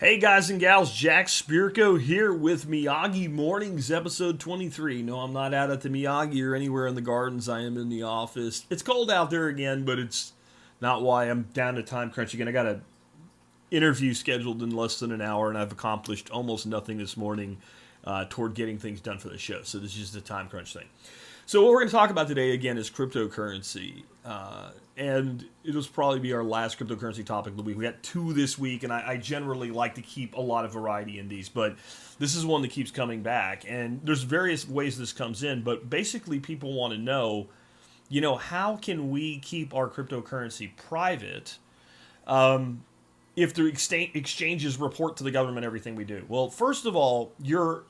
Hey guys and gals, Jack Spirko here with Miyagi Mornings, episode 23. No, I'm not out at the Miyagi or anywhere in the gardens. I am in the office. It's cold out there again, but it's not why I'm down to time crunch again. I got an interview scheduled in less than an hour, and I've accomplished almost nothing this morning toward getting things done for the show. So this is just a time crunch thing. So what we're going to talk about today, again, is cryptocurrency. And it'll probably be our last cryptocurrency topic of the week. We got two this week, and I generally like to keep a lot of variety in these, but this is one that keeps coming back. And there's various ways this comes in, but basically people want to know, how can we keep our cryptocurrency private if the exchanges report to the government everything we do? Well, first of all, you're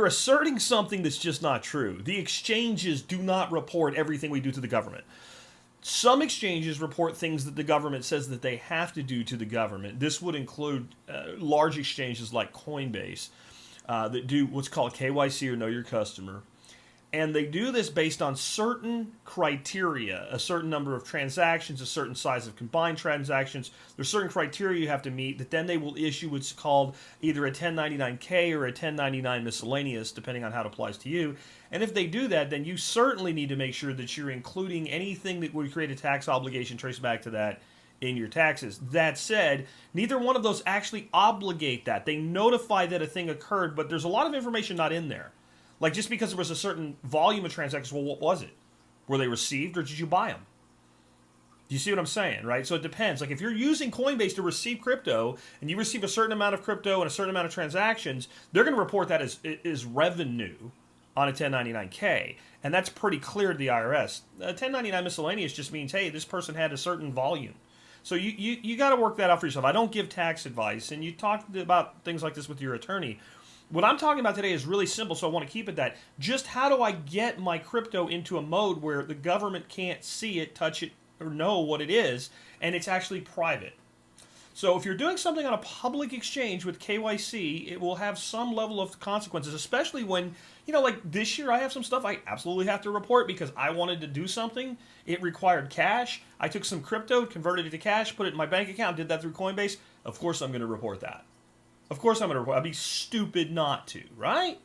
asserting something that's just not true. The exchanges do not report everything we do to the government. Some exchanges report things that the government says that they have to do to the government. This would include large exchanges like Coinbase that do what's called KYC, or Know Your Customer. And they do this based on certain criteria, a certain number of transactions, a certain size of combined transactions. There's certain criteria you have to meet that then they will issue what's called either a 1099K or a 1099 miscellaneous, depending on how it applies to you. And if they do that, then you certainly need to make sure that you're including anything that would create a tax obligation traced back to that in your taxes. That said, neither one of those actually obligate that. They notify that a thing occurred, but there's a lot of information not in there. Like, just because there was a certain volume of transactions, well, what was it? Were they received, or did you buy them? Do you see what I'm saying, right? So it depends. Like, if you're using Coinbase to receive crypto, and you receive a certain amount of crypto and a certain amount of transactions, they're going to report that as revenue on a 1099K. And that's pretty clear to the IRS. A 1099 miscellaneous just means, hey, this person had a certain volume. So you got to work that out for yourself. I don't give tax advice, and you talk about things like this with your attorney. What I'm talking about today is really simple, so I want to keep it that. Just how do I get my crypto into a mode where the government can't see it, touch it, or know what it is, and it's actually private? So if you're doing something on a public exchange with KYC, it will have some level of consequences, especially when, like this year I have some stuff I absolutely have to report because I wanted to do something. It required cash. I took some crypto, converted it to cash, put it in my bank account, did that through Coinbase. Of course I'm going to report that. Of course I'm going to report. I'd be stupid not to, right?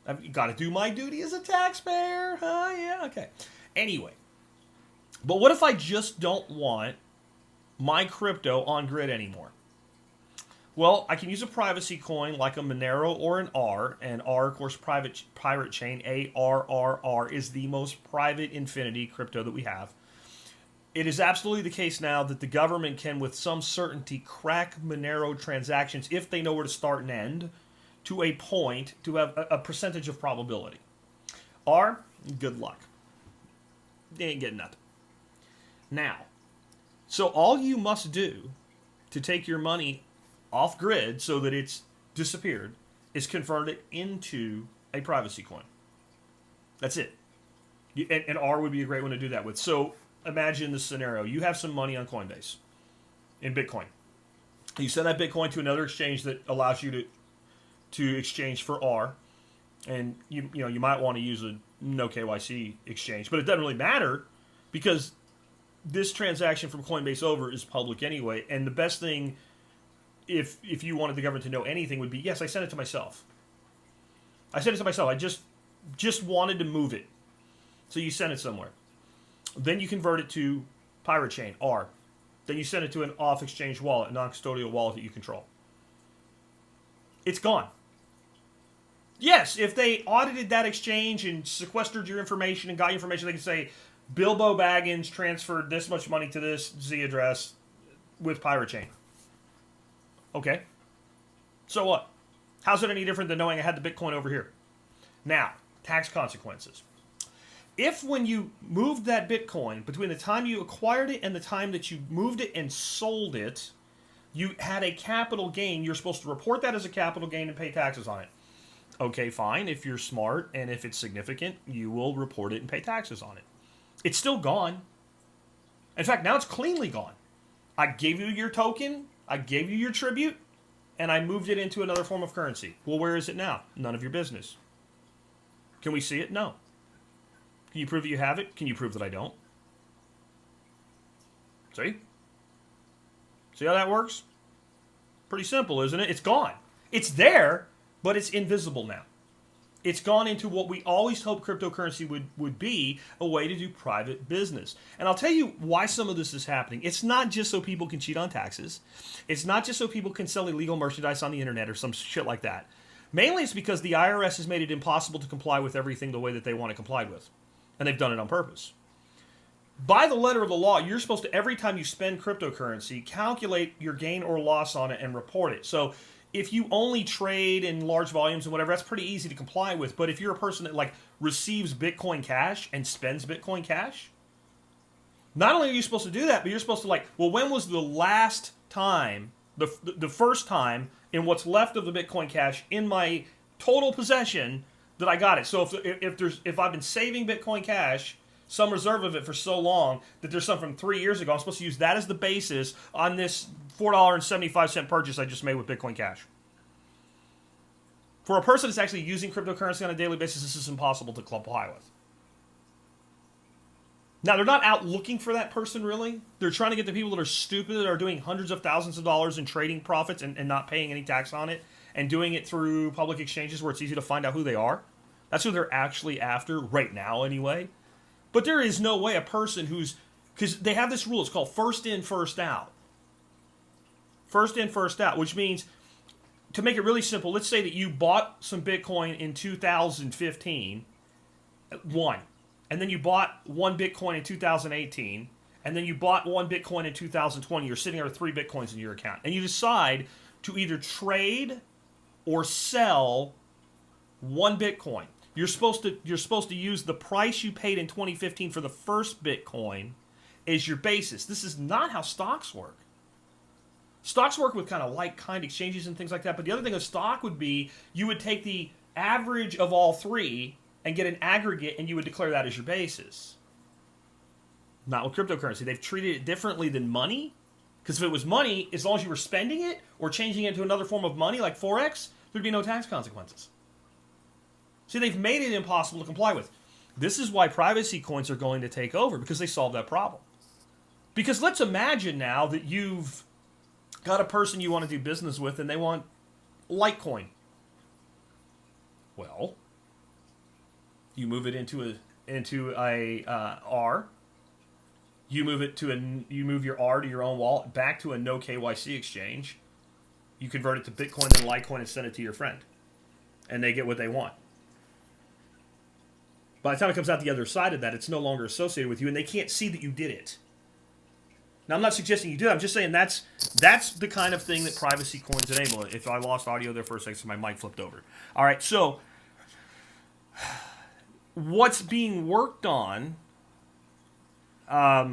I've got to do my duty as a taxpayer. Yeah, okay. Anyway, but what if I just don't want my crypto on grid anymore? Well, I can use a privacy coin like a Monero or an R, and R, of course, pirate chain, ARRR, is the most private infinity crypto that we have. It is absolutely the case now that the government can, with some certainty, crack Monero transactions if they know where to start and end to a point to have a percentage of probability. R, good luck. They ain't getting nothing. Now, so all you must do to take your money off grid so that it's disappeared is convert it into a privacy coin. That's it. And R would be a great one to do that with. So imagine this scenario. You have some money on Coinbase in Bitcoin. You send that Bitcoin to another exchange that allows you to exchange for R. And you might want to use a No KYC exchange, but it doesn't really matter because this transaction from Coinbase over is public anyway. And the best thing, if you wanted the government to know anything, would be, yes, I sent it to myself. I sent it to myself. I just wanted to move it. So you send it somewhere. Then you convert it to pirate chain, R. Then you send it to an off-exchange wallet, a non-custodial wallet that you control. It's gone. Yes, if they audited that exchange and sequestered your information and got your information, they can say, Bilbo Baggins transferred this much money to this Z address with pirate chain. Okay. So what? How's it any different than knowing I had the Bitcoin over here? Now, tax consequences. If when you moved that Bitcoin, between the time you acquired it and the time that you moved it and sold it, you had a capital gain, you're supposed to report that as a capital gain and pay taxes on it. Okay, fine. If you're smart and if it's significant, you will report it and pay taxes on it. It's still gone. In fact, now it's cleanly gone. I gave you your token, I gave you your tribute, and I moved it into another form of currency. Well, where is it now? None of your business. Can we see it? No. Can you prove that you have it? Can you prove that I don't? See? See how that works? Pretty simple, isn't it? It's gone. It's there, but it's invisible now. It's gone into what we always hoped cryptocurrency would be, a way to do private business. And I'll tell you why some of this is happening. It's not just so people can cheat on taxes. It's not just so people can sell illegal merchandise on the internet or some shit like that. Mainly it's because the IRS has made it impossible to comply with everything the way that they want it complied with. And they've done it on purpose. By the letter of the law, you're supposed to, every time you spend cryptocurrency, calculate your gain or loss on it and report it. So if you only trade in large volumes and whatever, that's pretty easy to comply with. But if you're a person that like receives Bitcoin Cash and spends Bitcoin Cash, not only are you supposed to do that, but you're supposed to like, well, when was the last time, the first time in what's left of the Bitcoin Cash in my total possession that I got it? So if I've been saving Bitcoin Cash, some reserve of it for so long that there's some from 3 years ago, I'm supposed to use that as the basis on this $4.75 purchase I just made with Bitcoin Cash. For a person that's actually using cryptocurrency on a daily basis, this is impossible to comply with. Now, they're not out looking for that person, really. They're trying to get the people that are stupid, that are doing hundreds of thousands of dollars in trading profits and not paying any tax on it, and doing it through public exchanges where it's easy to find out who they are. That's who they're actually after, right now anyway. But there is no way a person who's... Because they have this rule, it's called first in, first out. First in, first out, which means, to make it really simple, let's say that you bought some Bitcoin in 2015, one, and then you bought one Bitcoin in 2018, and then you bought one Bitcoin in 2020. You're sitting there with 3 Bitcoins in your account, and you decide to either trade or sell one Bitcoin. You're supposed to use the price you paid in 2015 for the first Bitcoin as your basis. This is not how stocks work. Stocks work with kind of like-kind exchanges and things like that, but the other thing a stock would be, you would take the average of all 3 and get an aggregate, and you would declare that as your basis. Not with cryptocurrency. They've treated it differently than money, because if it was money, as long as you were spending it or changing it to another form of money like Forex, there'd be no tax consequences. See, they've made it impossible to comply with. This is why privacy coins are going to take over, because they solve that problem. Because let's imagine now that you've got a person you want to do business with and they want Litecoin. Well, you move it into a R. You move your R to your own wallet, back to a No KYC exchange. You convert it to Bitcoin and Litecoin and send it to your friend, and they get what they want. By the time it comes out the other side of that, it's no longer associated with you, and they can't see that you did it. Now, I'm not suggesting you do that. I'm just saying that's the kind of thing that privacy coins enable. If I lost audio there for a second, so my mic flipped over. All right, so what's being worked on by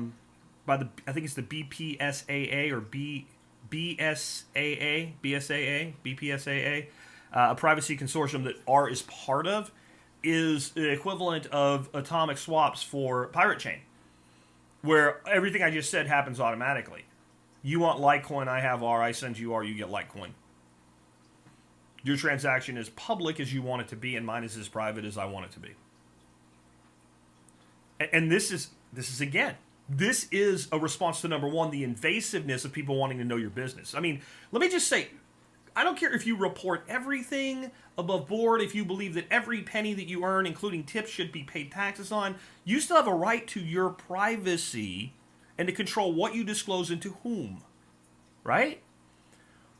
the, I think it's the BPSAA or BPSAA, a privacy consortium that R is part of, is the equivalent of atomic swaps for Pirate Chain, where everything I just said happens automatically. You want Litecoin, I have R, I send you R, you get Litecoin. Your transaction is public as you want it to be, and mine is as private as I want it to be. And this is a response to, number one, the invasiveness of people wanting to know your business. I mean, let me just say, I don't care if you report everything above board, if you believe that every penny that you earn, including tips, should be paid taxes on. You still have a right to your privacy and to control what you disclose and to whom, right?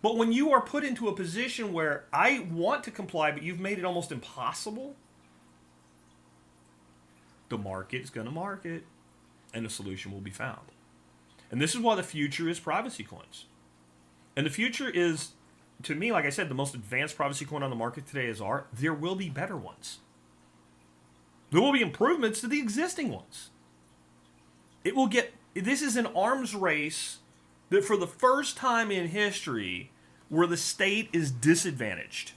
But when you are put into a position where I want to comply, but you've made it almost impossible, the market is going to market, and a solution will be found. And this is why the future is privacy coins. And the future is, to me, like I said, the most advanced privacy coin on the market today is R. There will be better ones. There will be improvements to the existing ones. This is an arms race that for the first time in history where the state is disadvantaged.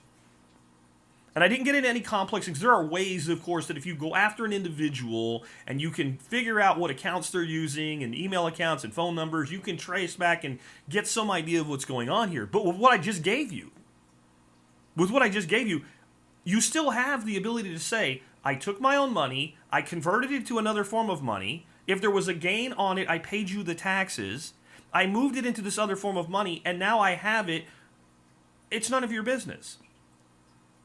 And I didn't get into any complex things. There are ways, of course, that if you go after an individual and you can figure out what accounts they're using and email accounts and phone numbers, you can trace back and get some idea of what's going on here. But with what I just gave you, you still have the ability to say, I took my own money, I converted it to another form of money. If there was a gain on it, I paid you the taxes. I moved it into this other form of money, and now I have it it's none of your business.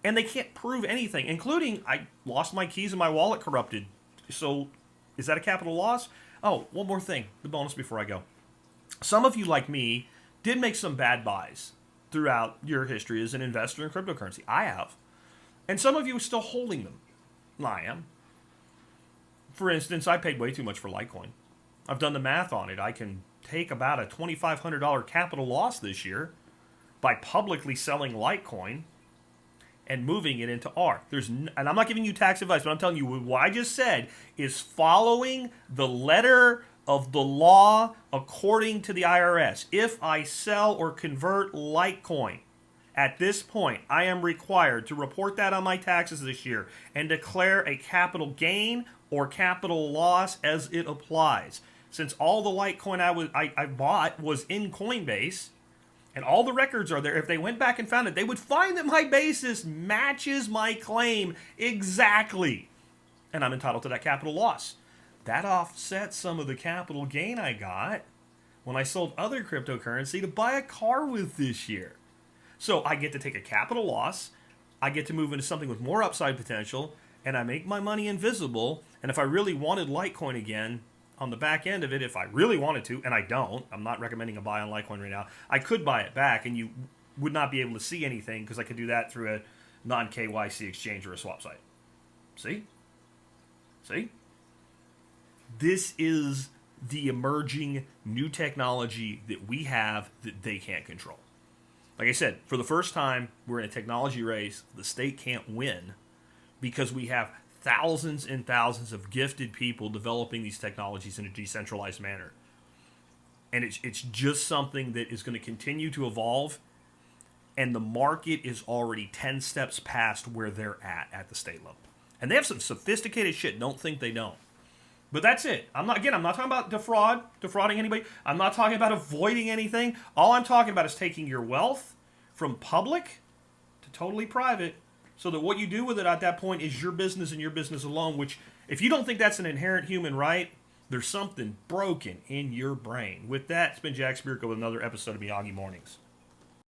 And they can't prove anything, including I lost my keys and my wallet corrupted. So is that a capital loss? Oh, one more thing, the bonus before I go. Some of you, like me, did make some bad buys throughout your history as an investor in cryptocurrency. I have. And some of you are still holding them. I am. For instance, I paid way too much for Litecoin. I've done the math on it. I can take about a $2,500 capital loss this year by publicly selling Litecoin and moving it into ARK. And I'm not giving you tax advice, but I'm telling you what I just said is following the letter of the law according to the IRS. If I sell or convert Litecoin, at this point, I am required to report that on my taxes this year and declare a capital gain or capital loss as it applies. Since all the Litecoin I bought was in Coinbase, and all the records are there, if they went back and found it, they would find that my basis matches my claim exactly. And I'm entitled to that capital loss. That offsets some of the capital gain I got when I sold other cryptocurrency to buy a car with this year. So I get to take a capital loss, I get to move into something with more upside potential, and I make my money invisible. And if I really wanted Litecoin again, on the back end of it, if I really wanted to, and I don't, I'm not recommending a buy on Litecoin right now, I could buy it back and you would not be able to see anything because I could do that through a non-KYC exchange or a swap site. See? This is the emerging new technology that we have that they can't control. Like I said, for the first time, we're in a technology race. The state can't win because we have thousands and thousands of gifted people developing these technologies in a decentralized manner. And it's just something that is going to continue to evolve. And the market is already 10 steps past where they're at the state level. And they have some sophisticated shit. Don't think they don't. But that's it. I'm not talking about defrauding anybody. I'm not talking about avoiding anything. All I'm talking about is taking your wealth from public to totally private, so that what you do with it at that point is your business and your business alone, which, if you don't think that's an inherent human right, there's something broken in your brain. With that, it's been Jack Spirko with another episode of Miyagi Mornings.